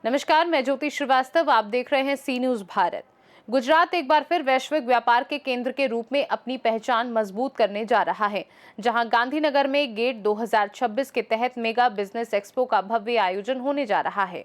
नमस्कार, मैं ज्योति श्रीवास्तव। आप देख रहे हैं सी न्यूज भारत। गुजरात एक बार फिर वैश्विक व्यापार के केंद्र के रूप में अपनी पहचान मजबूत करने जा रहा है, जहां गांधीनगर में गेट 2026 के तहत मेगा बिजनेस एक्सपो का भव्य आयोजन होने जा रहा है।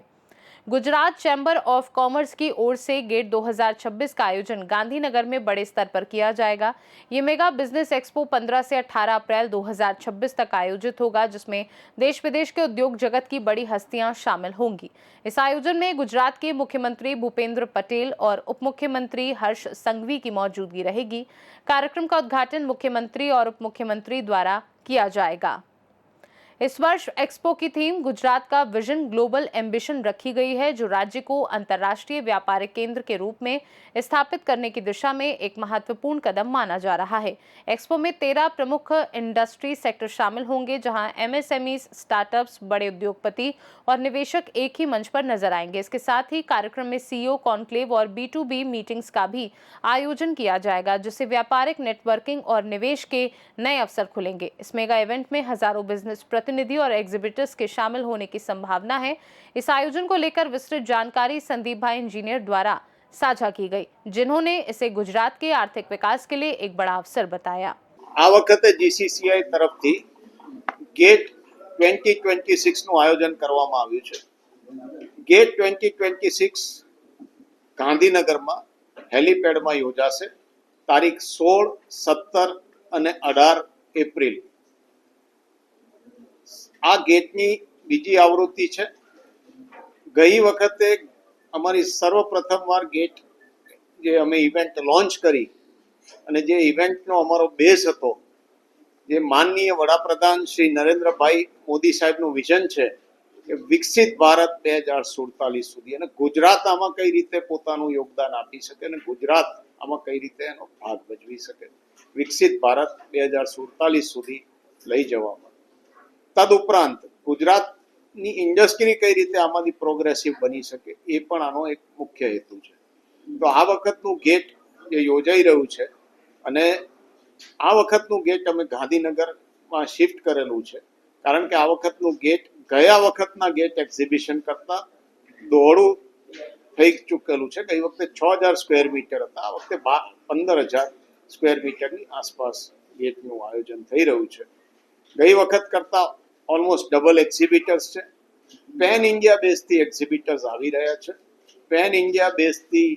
गुजरात चैम्बर ऑफ कॉमर्स की ओर से गेट 2026 का आयोजन गांधीनगर में बड़े स्तर पर किया जाएगा। ये मेगा बिजनेस एक्सपो 15 से 18 अप्रैल 2026 तक आयोजित होगा, जिसमें देश विदेश के उद्योग जगत की बड़ी हस्तियां शामिल होंगी। इस आयोजन में गुजरात के मुख्यमंत्री भूपेंद्र पटेल और उप मुख्यमंत्री हर्ष संघवी की मौजूदगी रहेगी। कार्यक्रम का उद्घाटन मुख्यमंत्री और उप मुख्यमंत्री द्वारा किया जाएगा। इस वर्ष एक्सपो की थीम गुजरात का विजन ग्लोबल एम्बिशन रखी गई है, जो राज्य को अंतर्राष्ट्रीय व्यापारिक केंद्र के रूप में स्थापित करने की दिशा में एक महत्वपूर्ण कदम माना जा रहा है। एक्सपो में 13 प्रमुख इंडस्ट्री सेक्टर शामिल होंगे, जहां एमएसएमई, स्टार्टअप्स, बड़े उद्योगपति और निवेशक एक ही मंच पर नजर आएंगे। इसके साथ ही कार्यक्रम में सीईओ कॉन्क्लेव और B2B मीटिंग्स का भी आयोजन किया जाएगा, जिससे व्यापारिक नेटवर्किंग और निवेश के नए अवसर खुलेंगे। इस मेगा इवेंट में हजारों बिजनेस प्रतिनिधि और एग्जीबिटर्स के शामिल होने की संभावना है। इस आयोजन को लेकर विस्तृत जानकारी संदीप भाई इंजीनियर द्वारा साझा की गई, जिन्होंने इसे गुजरात के आर्थिक विकास के लिए एक बड़ा अवसर बताया। આ વખતે જીસીસીઆઈ તરફથી ગેટ 2026 નું આયોજન કરવામાં આવ્યું છે। ગેટ 2026 ગાંધીનગરમાં હેલીપેડમાં યોજાશે તારીખ 16, 17 અને 18 એપ્રિલ। આ ગેટની બીજી આવૃત્તિ છે। ગઈ વખતે અમારી સર્વપ્રથમવાર ગેટ જે અમે ઇવેન્ટ લોન્ચ કરી અને જે ઇવેન્ટનો અમારો બેઝ હતો, જે માનનીય વડાપ્રધાન શ્રી નરેન્દ્રભાઈ મોદી સાહેબનું વિઝન છે કે વિકસિત ભારત 2047 સુધી, અને ગુજરાત આમાં કઈ રીતે પોતાનું યોગદાન આપી શકે અને ગુજરાત આમાં કઈ રીતે એનો ભાગ ભજવી શકે, વિકસિત ભારત 2047 સુધી લઈ જવામાં। તદુપરાંત ગુજરાતની ઇન્ડસ્ટ્રી કઈ રીતે આમાંથી પ્રોગ્રેસિવ બની શકે, એ પણ આનો એક મુખ્ય હેતુ છે। તો આ વખતનું ગેટ જે યોજાઈ રહ્યું છે, અને આ વખતનું ગેટ અમે ગાંધીનગરમાં શિફ્ટ કરેલું છે, કારણ કે આ વખતનું ગેટ ગયા વખતના ગેટ એક્ઝિબિશન કરતાં દોડું થઈ ચૂકેલું છે। ગઈ વખતે 6000 સ્ક્વેર મીટર હતા, આ વખતે 15000 સ્ક્વેર મીટરની આસપાસ ગેટનું આયોજન થઈ રહ્યું છે। ગઈ વખત કરતાં ઓલમોસ્ટ ડબલ એક્ઝિબિટર્સ છે। પેન ઇન્ડિયા બેઝથી એક્ઝિબિટર્સ આવી રહ્યા છે, પેન ઇન્ડિયા બેઝથી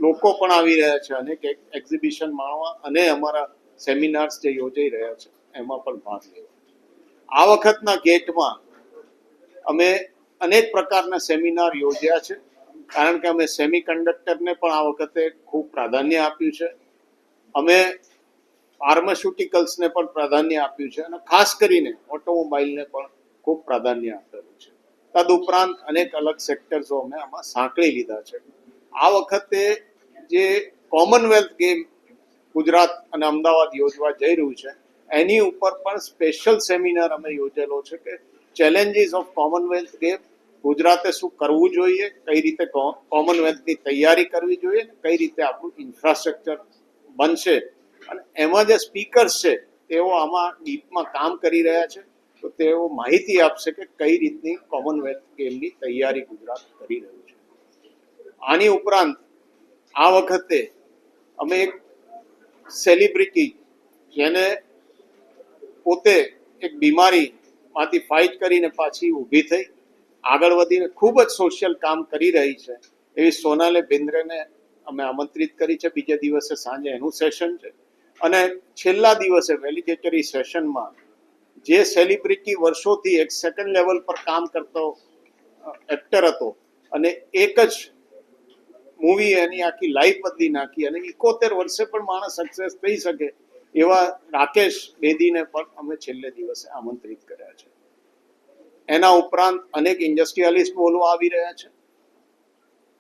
લોકો પણ આવી રહ્યા છે અનેક એક્ઝિબિશન માણવા, અને અમારા સેમિનાર્સ જે યોજાઈ રહ્યા છે એમાં પણ ભાગ લેવા। આ વખતના ગેટમાં અમે અનેક પ્રકારના સેમિનાર યોજ્યા છે, કારણ કે અમે સેમિકન્ડક્ટરને પણ આ વખતે ખૂબ પ્રાધાન્ય આપ્યું છે, અમે ફાર્માસ્યુટિકલ્સને પણ પ્રાધાન્ય આપ્યું છે, અને ખાસ કરીને ઓટોમોબાઈલને પણ ખૂબ પ્રાધાન્ય આપેલું છે। તદુપરાંત અનેક અલગ સેક્ટર્સો અમે આમાં સાંકળી લીધા છે। આ વખતે જે કોમનવેલ્થ ગેમ ગુજરાત અને અમદાવાદ યોજવા જઈ રહ્યું છે, એની ઉપર પણ સ્પેશિયલ સેમિનાર અમે યોજેલો છે કે ચેલેન્જીસ ઓફ કોમનવેલ્થ ગેમ, ગુજરાતે શું કરવું જોઈએ, કઈ રીતે કોમનવેલ્થની તૈયારી કરવી જોઈએ, કઈ રીતે આપણું ઇન્ફ્રાસ્ટ્રક્ચર બનશે, અને એમાં જે સ્પીકર્સ છે તેઓ આમાં ડીપમાં કામ કરી રહ્યા છે, તો તેઓ માહિતી આપશે કે કઈ રીતની કોમનવેલ્થ ગેમની તૈયારી ગુજરાત કરી રહ્યું છે। આની ઉપરાંત આ વખતે અમે એક સેલિબ્રિટી, જેને પોતે એક બીમારીમાંથી ફાઇટ કરીને પાછી ઊભી થઈ આગળ વધીને ખૂબ જ સોશિયલ કામ કરી રહી છે, એવી સોનાલે બિન્દ્રેને અમે આમંત્રિત કરી છે। બીજા દિવસે સાંજે એનું સેશન છે, અને છેલ્લા દિવસે વેલિડેટરી સેશનમાં જે સેલિબ્રિટી વર્ષોથી એક સેકન્ડ લેવલ પર કામ કરતો એક્ટર હતો, અને એક જ મૂવી એની આખી લાઈફ બદલી નાખી, અને 71 વર્ષે પણ માણસ સક્સેસ થઈ શકે એવા રાકેશ બેદીને પણ અમે છેલ્લે દિવસે આમંત્રિત કર્યા છે। એના ઉપરાંત અનેક ઇન્ડસ્ટ્રીયાલિસ્ટ બોલવા આવી રહ્યા છે।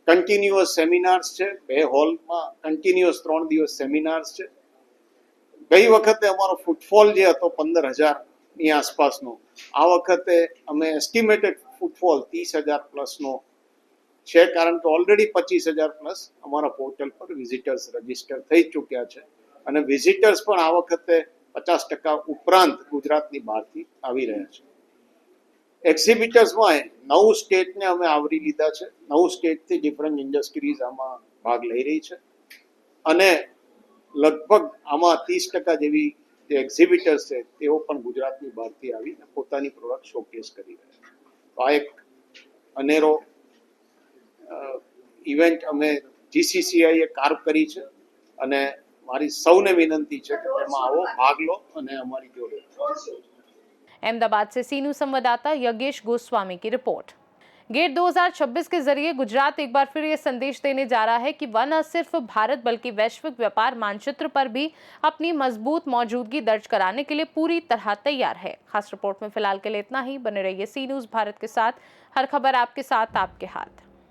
કન્ટિન્યુઅસ સેમિનાર્સ છે, 2 હોલમાં કન્ટિન્યુઅસ 3 દિવસ સેમિનાર્સ છે। ગઈ વખતે અમારો ફૂટફોલ જે હતો 15000ની આસપાસનો, આ વખતે અમે એસ્ટિમેટેડ ફૂટફોલ 30000 પ્લસનો છે, કારણ કે ઓલરેડી 25000 પ્લસ અમારા પોર્ટલ પર વિઝિટર્સ રજીસ્ટર થઈ ચૂક્યા છે। અને વિઝિટર્સ પણ આ વખતે 50% ઉપરાંત ગુજરાતની બહારથી આવી રહ્યા છે. એક્ઝિબિટર્સમાં 9 સ્ટેટને અમે આવરી લીધા છે. 9 સ્ટેટથી ડિફરન્ટ ઇન્ડસ્ટ્રીઝ આમાં ભાગ લઈ રહી છે અને લગભગ આમાં 30% જેવી જે એક્ઝિબિટર્સ છે તેઓ પણ ગુજરાતની બહારથી આવીને પોતાની પ્રોડક્ટ શોકેસ કરી રહ્યા છે. તો આ એક અનેરો ઇવેન્ટ અમે જીસીસીઆઈએ કાર્વ કરી છે અને મારી સૌને વિનંતી છે કે તેમાં આવો, ભાગ લો અને અમારી જોડે. अहमदाबाद से सी न्यूज संवाददाता यज्ञेश गोस्वामी की रिपोर्ट। गेट 2026 के जरिए गुजरात एक बार फिर ये संदेश देने जा रहा है कि वह न सिर्फ भारत बल्कि वैश्विक व्यापार मानचित्र पर भी अपनी मजबूत मौजूदगी दर्ज कराने के लिए पूरी तरह तैयार है। खास रिपोर्ट में फिलहाल के लिए इतना ही। बने रहिए सी न्यूज भारत के साथ। हर खबर आपके साथ, आपके हाथ।